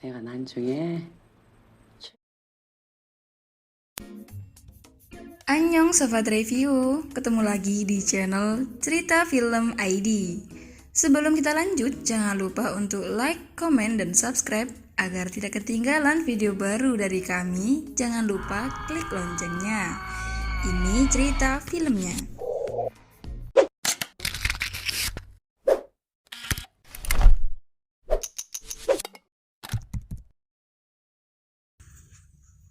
내가 나중에 Annyeong Sobat Review, ketemu lagi di channel Cerita Film ID. Sebelum kita lanjut, jangan lupa untuk like, komen, dan subscribe agar tidak ketinggalan video baru dari kami. Jangan lupa klik loncengnya. Ini cerita filmnya.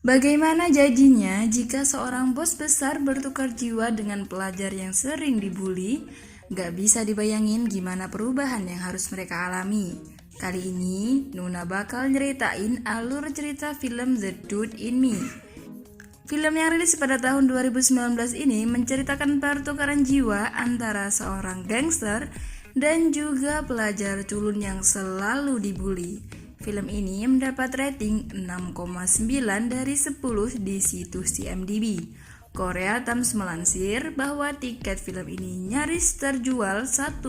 Bagaimana jadinya jika seorang bos besar bertukar jiwa dengan pelajar yang sering dibully? Gak bisa dibayangin gimana perubahan yang harus mereka alami. Kali ini, Nuna bakal nyeritain alur cerita film The Dude in Me. Film yang rilis pada tahun 2019 ini menceritakan pertukaran jiwa antara seorang gangster dan juga pelajar culun yang selalu dibully. Film ini mendapat rating 6,9 dari 10 di situs IMDb. Korea Times melansir bahwa tiket film ini nyaris terjual 1,5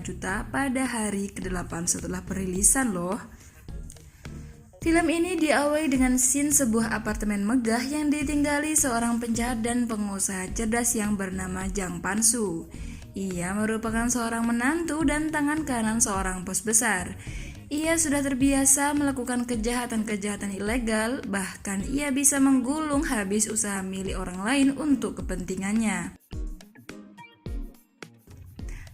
juta pada hari ke-8 setelah perilisan loh. Film ini diawali dengan scene sebuah apartemen megah yang ditinggali seorang penjahat dan pengusaha cerdas yang bernama Jang Pan-soo. Ia merupakan seorang menantu dan tangan kanan seorang bos besar. Ia sudah terbiasa melakukan kejahatan-kejahatan ilegal, bahkan ia bisa menggulung habis usaha milik orang lain untuk kepentingannya.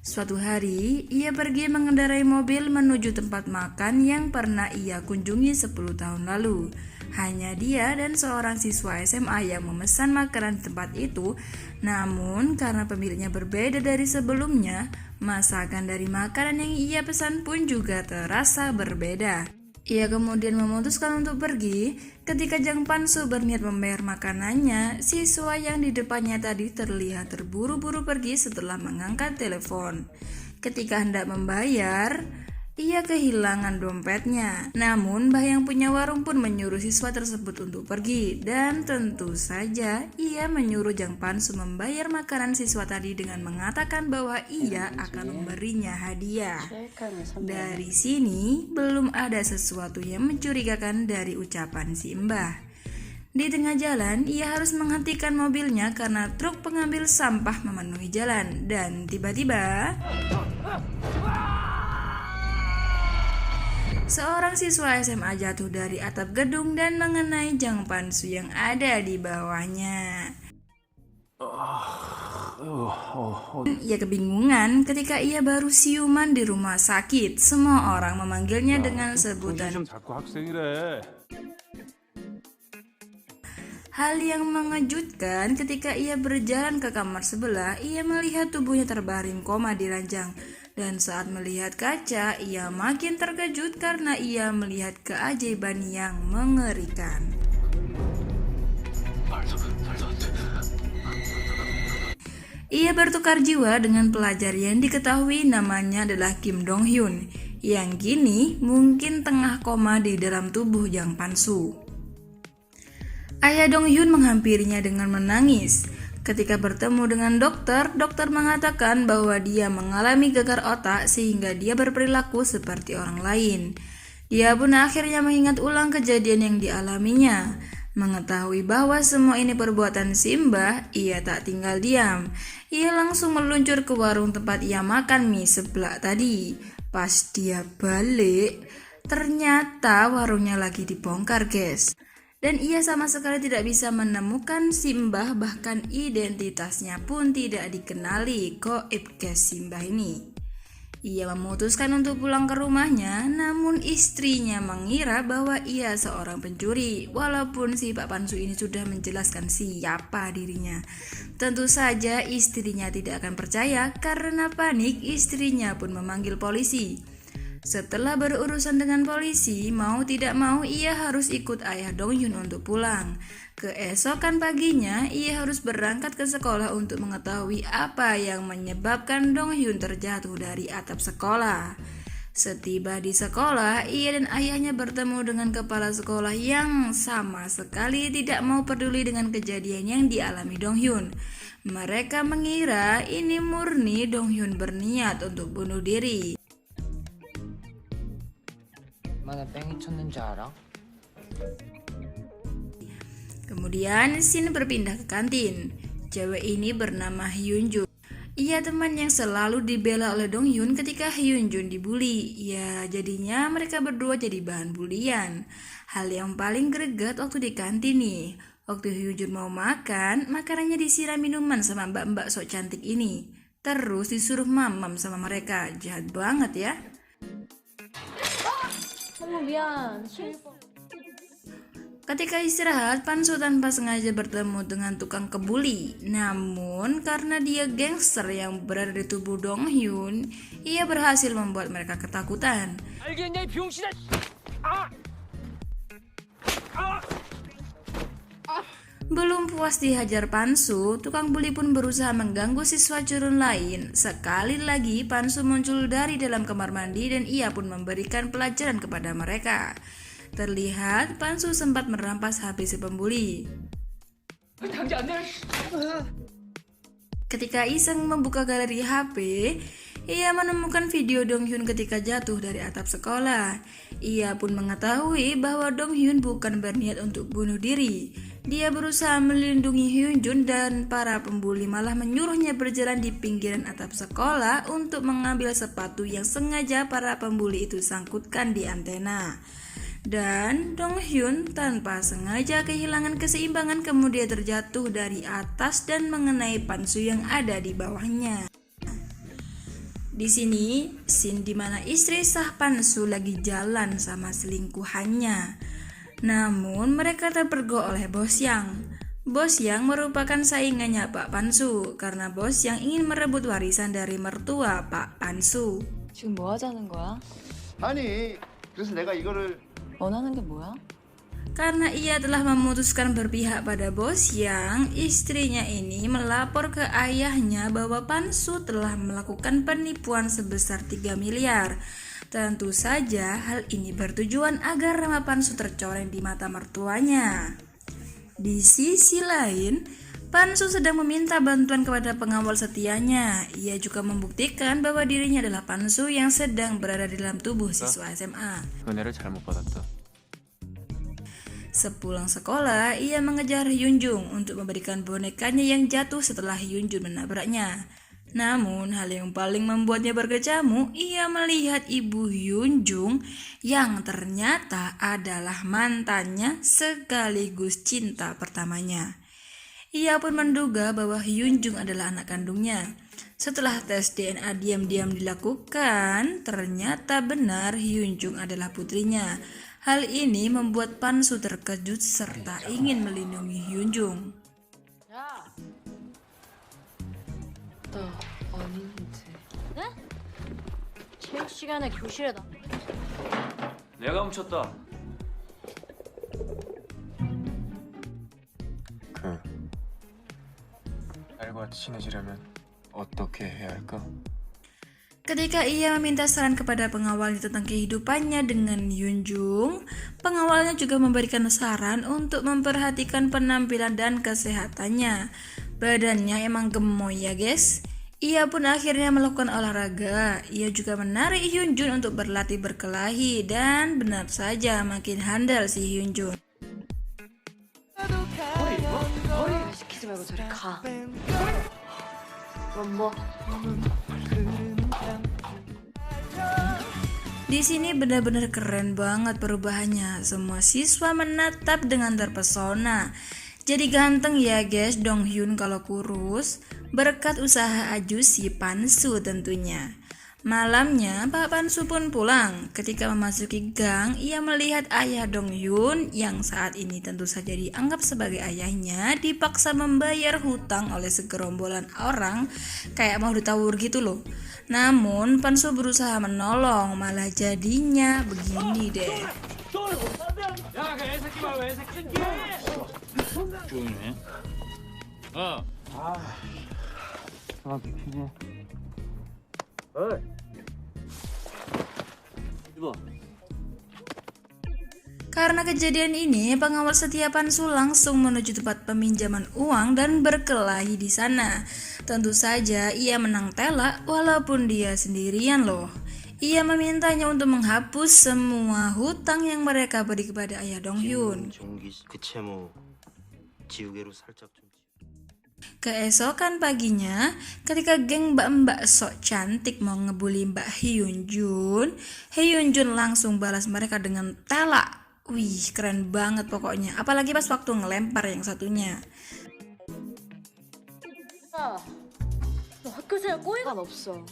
Suatu hari, ia pergi mengendarai mobil menuju tempat makan yang pernah ia kunjungi 10 tahun lalu. Hanya dia dan seorang siswa SMA yang memesan makanan di tempat itu, namun karena pemiliknya berbeda dari sebelumnya, masakan dari makanan yang ia pesan pun juga terasa berbeda. Ia kemudian memutuskan untuk pergi. Ketika Jang Pan-soo berniat membayar makanannya, siswa yang di depannya tadi terlihat terburu-buru pergi setelah mengangkat telepon. Ketika hendak membayar, ia kehilangan dompetnya. Namun, Mbah yang punya warung pun menyuruh siswa tersebut untuk pergi. Dan tentu saja, ia menyuruh Jang Pan-soo membayar makanan siswa tadi dengan mengatakan bahwa ia akan memberinya hadiah. Dari sini, belum ada sesuatu yang mencurigakan dari ucapan si Mbah. Di tengah jalan, ia harus menghentikan mobilnya karena truk pengambil sampah memenuhi jalan. Dan tiba-tiba, seorang siswa SMA jatuh dari atap gedung dan mengenai Jang Pan-soo yang ada di bawahnya. Ia kebingungan ketika ia baru siuman di rumah sakit. Semua orang memanggilnya dengan sebutan. Hal yang mengejutkan ketika ia berjalan ke kamar sebelah, ia melihat tubuhnya terbaring koma di ranjang. Dan saat melihat kaca, ia makin terkejut karena ia melihat keajaiban yang mengerikan. Ia bertukar jiwa dengan pelajar yang diketahui namanya adalah Kim Dong-hyun, yang kini mungkin tengah koma di dalam tubuh Jang Pan-soo. Ayah Dong-hyun menghampirinya dengan menangis. Ketika bertemu dengan dokter mengatakan bahwa dia mengalami gegar otak sehingga dia berperilaku seperti orang lain. Dia pun akhirnya mengingat ulang kejadian yang dialaminya. Mengetahui bahwa semua ini perbuatan si Mbah, ia tak tinggal diam. Ia langsung meluncur ke warung tempat ia makan mie seblak tadi. Pas dia balik, ternyata warungnya lagi dibongkar, guys. Dan ia sama sekali tidak bisa menemukan si Mbah, bahkan identitasnya pun tidak dikenali. Goib guys si Mbah ini. Ia memutuskan untuk pulang ke rumahnya, namun istrinya mengira bahwa ia seorang pencuri. Walaupun si Pak Pan-soo ini sudah menjelaskan siapa dirinya. Tentu saja istrinya tidak akan percaya. Karena panik, istrinya pun memanggil polisi. Setelah berurusan dengan polisi, mau tidak mau ia harus ikut ayah Dong-hyun untuk pulang. Keesokan paginya, ia harus berangkat ke sekolah untuk mengetahui apa yang menyebabkan Dong-hyun terjatuh dari atap sekolah. Setiba di sekolah, ia dan ayahnya bertemu dengan kepala sekolah yang sama sekali tidak mau peduli dengan kejadian yang dialami Dong-hyun. Mereka mengira ini murni Dong-hyun berniat untuk bunuh diri. 만에 뺑이 쳤는지 알아? Kemudian Shin berpindah ke kantin. Cewek ini bernama Hyunjun. Ia teman yang selalu dibela oleh Dong Hyun ketika Hyunjun dibully. Ya, jadinya mereka berdua jadi bahan bulian. Hal yang paling greget waktu di kantin nih. Waktu Hyunjun mau makan, makanannya disiram minuman sama mbak-mbak sok cantik ini. Terus disuruh mamam sama mereka. Jahat banget ya. 어머 미안 실수. Ketika istirahat, Pansu tanpa sengaja bertemu dengan tukang kebuli. Namun, karena dia gangster yang berada di tubuh Dong Hyun, ia berhasil membuat mereka ketakutan. 알겠냐 이 병신아! Belum puas dihajar Pansu, tukang buli pun berusaha mengganggu siswa curun lain. Sekali lagi, Pansu muncul dari dalam kamar mandi dan ia pun memberikan pelajaran kepada mereka. Terlihat Pansu sempat merampas HP si pembuli. Ketika iseng membuka galeri HP, ia menemukan video Dong Hyun ketika jatuh dari atap sekolah. Ia pun mengetahui bahwa Dong Hyun bukan berniat untuk bunuh diri. Dia berusaha melindungi Hyunjun dan para pembuli malah menyuruhnya berjalan di pinggiran atap sekolah untuk mengambil sepatu yang sengaja para pembuli itu sangkutkan di antena. Dan Dong Hyun tanpa sengaja kehilangan keseimbangan kemudian terjatuh dari atas dan mengenai Pansu yang ada di bawahnya. Di sini, scene di mana istri sah Pansu lagi jalan sama selingkuhannya. Namun mereka terpergok oleh Bos Yang. Bos Yang merupakan saingannya Pak Pansu karena Bos Yang ingin merebut warisan dari mertua Pak Pansu. 지금 뭐 하자는 거야? 아니, 그래서 내가 이거를 원하는 게 뭐야? Karena ia telah memutuskan berpihak pada Bos Yang, istrinya ini melapor ke ayahnya bahwa Pansu telah melakukan penipuan sebesar 3 miliar. Tentu saja hal ini bertujuan agar nama Pansu tercoreng di mata mertuanya. Di sisi lain, Pansu sedang meminta bantuan kepada pengawal setianya. Ia juga membuktikan bahwa dirinya adalah Pansu yang sedang berada di dalam tubuh siswa SMA. 은혜를 잘못 받았다. Sepulang sekolah, ia mengejar Hyunjung untuk memberikan bonekanya yang jatuh setelah Hyunjun menabraknya. Namun, hal yang paling membuatnya berkecamuk, ia melihat ibu Hyunjung yang ternyata adalah mantannya sekaligus cinta pertamanya. Ia pun menduga bahwa Hyunjung adalah anak kandungnya. Setelah tes DNA diam-diam dilakukan, ternyata benar Hyunjung adalah putrinya. Hal ini membuat Pansu terkejut serta ingin melindungi Hyunjung. 나 아닌데. 네? 체육 시간에 교실에다. 내가 훔쳤다. 알고 친해지려면 어떻게 해야 할까? Ketika ia meminta saran kepada pengawalnya tentang kehidupannya dengan Hyunjung, pengawalnya juga memberikan saran untuk memperhatikan penampilan dan kesehatannya. Badannya emang gemoy ya guys. Ia pun akhirnya melakukan olahraga. Ia juga menarik Hyunjun untuk berlatih berkelahi dan benar saja makin handal si Hyunjun. 시키지 말고 저리 가. 그럼 뭐? Di sini benar-benar keren banget perubahannya. Semua siswa menatap dengan terpesona. Jadi ganteng ya guys Dong Hyun kalau kurus, berkat usaha Aju si Pansu tentunya. Malamnya Pak Pansu pun pulang. Ketika memasuki gang, ia melihat ayah Dong Hyun yang saat ini tentu saja dianggap sebagai ayahnya dipaksa membayar hutang oleh segerombolan orang kayak mau ditawur gitu loh. Namun Pansu berusaha menolong, malah jadinya begini deh. 조용해. 피곤해. 이봐. Karena kejadian ini, pengawal setia Pansu langsung menuju tempat peminjaman uang dan berkelahi di sana. Tentu saja ia menang telak walaupun dia sendirian loh. Ia memintanya untuk menghapus semua hutang yang mereka beri kepada ayah Dong Hyun. 종기 그 채무 지우개로 살짝 좀 Keesokan paginya, ketika geng mbak-mbak sok cantik mau ngebully Mbak Hyun Jun langsung balas mereka dengan telak. Wih, keren banget pokoknya. Apalagi pas waktu ngelempar yang satunya. 너 학교 생활 꼬이가 없어.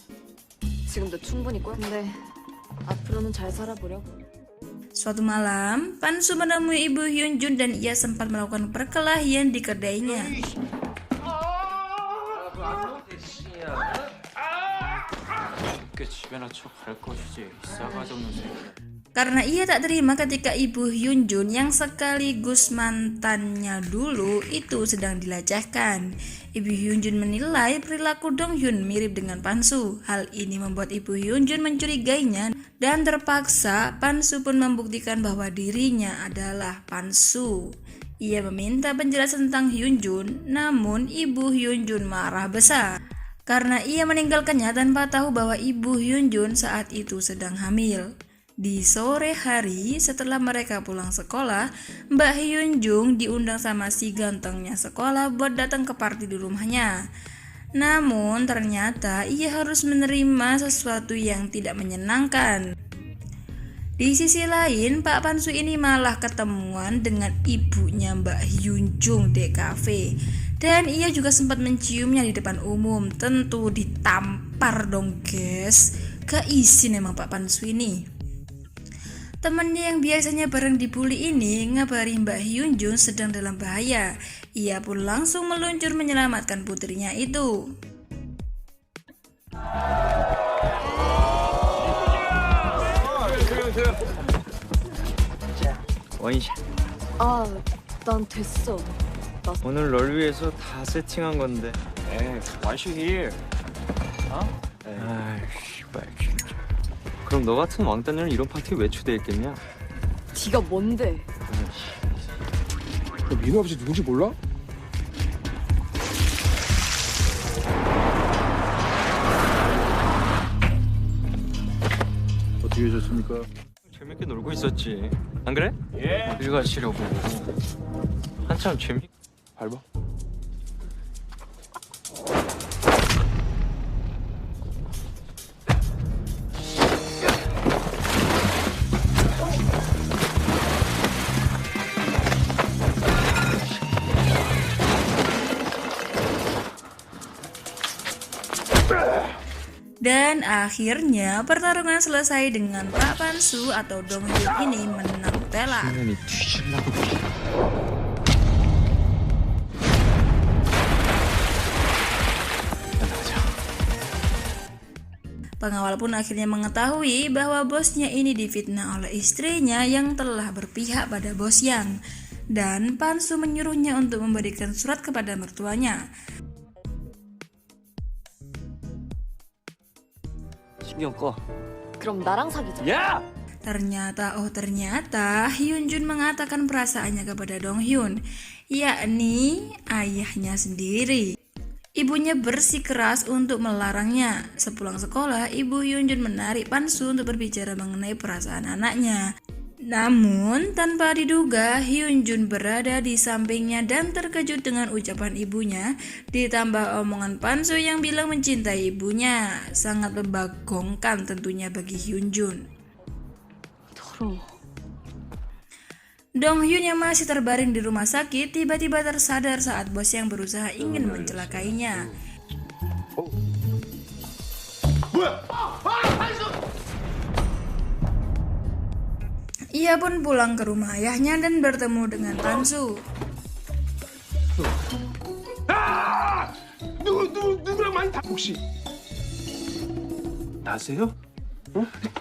지금도 충분히 꼬여. 근데 앞으로는 잘 살아보려고. Suatu malam, Pansu menemui Ibu Hyun Jun dan ia sempat melakukan perkelahian di kedainya. 꽤 집에나 척갈 것이지 싸가지 없는 새끼. Karena ia tak terima ketika Ibu Hyun Jun yang sekaligus mantannya dulu itu sedang dilecehkan. Ibu Hyun Jun menilai perilaku Dong Hyun mirip dengan Pansu. Hal ini membuat Ibu Hyun Jun mencurigainya dan terpaksa Pansu pun membuktikan bahwa dirinya adalah Pansu. Ia meminta penjelasan tentang Hyun Jun, namun Ibu Hyun Jun marah besar karena ia meninggalkannya tanpa tahu bahwa Ibu Hyun Jun saat itu sedang hamil. Di sore hari setelah mereka pulang sekolah, Mbak Hyun Jung diundang sama si gantengnya sekolah buat datang ke party di rumahnya. Namun ternyata ia harus menerima sesuatu yang tidak menyenangkan. Di sisi lain, Pak Pansu ini malah ketemuan dengan ibunya Mbak Hyun Jung di kafe. Dan ia juga sempat menciumnya di depan umum. Tentu ditampar dong guys. Gak izin emang Pak Pansu ini. Temannya yang biasanya bareng dibully ini ngabari Mbak Hyun Jun sedang dalam bahaya. Ia pun langsung meluncur menyelamatkan putrinya itu. 원샷. 아, 난 됐어. 오늘 널 위해서 다 세팅한 건데. 에이 완슈 힐. 아이씨, 말 진짜. 그럼 너 같은 왕따녀는 이런 파티에 왜 초대했겠냐? 네가 뭔데? 너 민호 아버지 누군지 몰라? 어떻게 되셨습니까? 재밌게 놀고 있었지. 안 그래? 예. 일 가시려고. 한참 재밌. 밟아. Dan akhirnya pertarungan selesai dengan Pak Pansu atau Dong Hyun ini menang telak. 당연히 뒤질라고 그래. Pengawal pun akhirnya mengetahui bahwa bosnya ini difitnah oleh istrinya yang telah berpihak pada bos Yang. Dan Pansu menyuruhnya untuk memberikan surat kepada mertuanya. 신경 꺼. 그럼 나랑 사귀자. 야! Ternyata Hyun Jun mengatakan perasaannya kepada Dong Hyun, yakni ayahnya sendiri. Ibunya bersikeras untuk melarangnya. Sepulang sekolah, Ibu Hyun Jun menarik Pansu untuk berbicara mengenai perasaan anaknya. Namun, tanpa diduga, Hyun Jun berada di sampingnya dan terkejut dengan ucapan ibunya, ditambah omongan Pansu yang bilang mencintai ibunya. Sangat membagongkan tentunya bagi Hyun Jun. 더러워. Dong Hyun yang masih terbaring di rumah sakit tiba-tiba tersadar saat bos yang berusaha ingin mencelakainya. Ia pun pulang ke rumah ayahnya dan bertemu dengan Pansu. 누구랑 많이 다 혹시 나세요?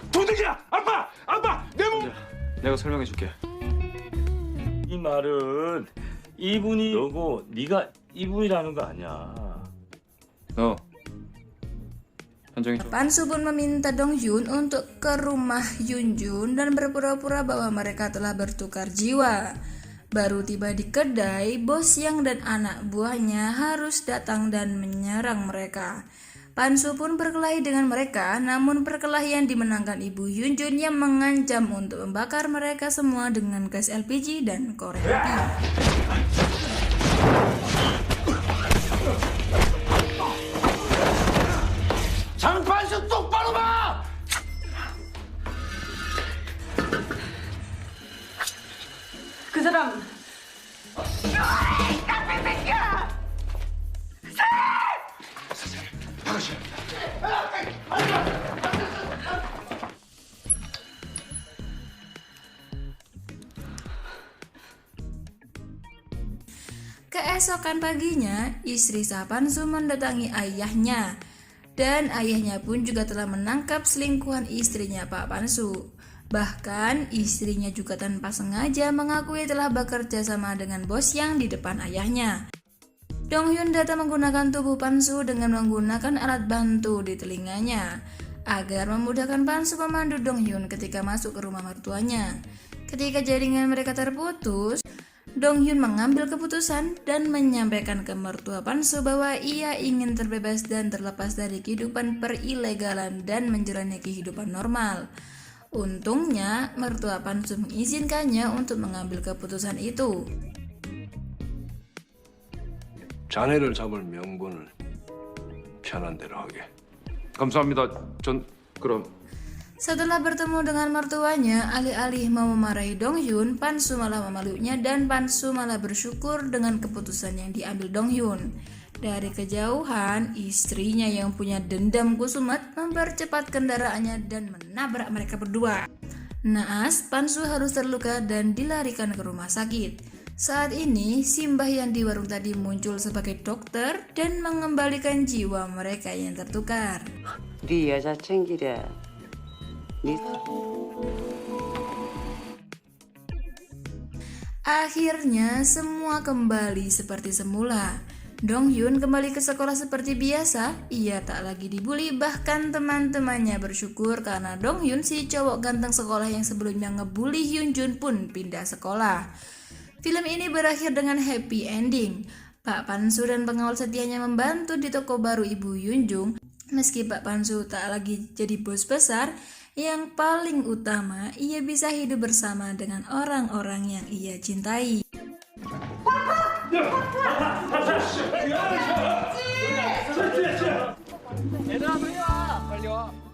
도둑이야! 아빠! 내 몸! 내가 설명해 줄게. 이 말은 이분이 너고 네가 이분이라는 거 아니야. 너 현정이 좀. Pansu pun meminta Dong Hyun untuk ke rumah Hyun Jun dan berpura-pura bahwa mereka telah bertukar jiwa. Baru tiba di kedai, bos Yang dan anak buahnya harus datang dan menyerang mereka. Pan-soo pun berkelahi dengan mereka, namun perkelahian dimenangkan Ibu Hyun-jun yang mengancam untuk membakar mereka semua dengan gas LPG dan korek api. 장판수 똑바로 봐! 그 사람 Keesokan paginya, istri Sah Pan-soo mendatangi ayahnya. Dan ayahnya pun juga telah menangkap selingkuhan istrinya Pak Pan-soo. Bahkan istrinya juga tanpa sengaja mengakui telah bekerja sama dengan bos yang di depan ayahnya. Dong-hyun datang menggunakan tubuh Pan-soo dengan menggunakan alat bantu di telinganya agar memudahkan Pan-soo memandu Dong-hyun ketika masuk ke rumah mertuanya. Ketika jaringan mereka terputus, Dong-hyun mengambil keputusan dan menyampaikan ke mertua Pan-soo bahwa ia ingin terbebas dan terlepas dari kehidupan perilegalan dan menjalani kehidupan normal. Untungnya, mertua Pan-soo mengizinkannya untuk mengambil keputusan itu. 자네를 잡을 명분을 편한 대로 하게. 감사합니다. 전 그럼 Setelah bertemu dengan mertuanya, alih-alih mau memarahi Dong-hyun, Pan-soo malah memeluknya dan Pan-soo malah bersyukur dengan keputusan yang diambil Dong-hyun. Dari kejauhan, istrinya yang punya dendam kusumat mempercepat kendaraannya dan menabrak mereka berdua. Naas, Pan-soo harus terluka dan dilarikan ke rumah sakit. Saat ini, Simbah yang di warung tadi muncul sebagai dokter dan mengembalikan jiwa mereka yang tertukar. 네 여자 챙기랴. 네 Akhirnya, semua kembali seperti semula. Dong-hyun kembali ke sekolah seperti biasa. Ia tak lagi dibully, bahkan teman-temannya bersyukur karena Dong-hyun, si cowok ganteng sekolah yang sebelumnya ngebully Hyun-jun, pun pindah sekolah. Film ini berakhir dengan happy ending. Pak Pan-soo dan pengawal setianya membantu di toko baru Ibu Hyun-jung. Meski Pak Pan-soo tak lagi jadi bos besar, yang paling utama ia bisa hidup bersama dengan orang-orang yang ia cintai. 얘들아 빨리 와.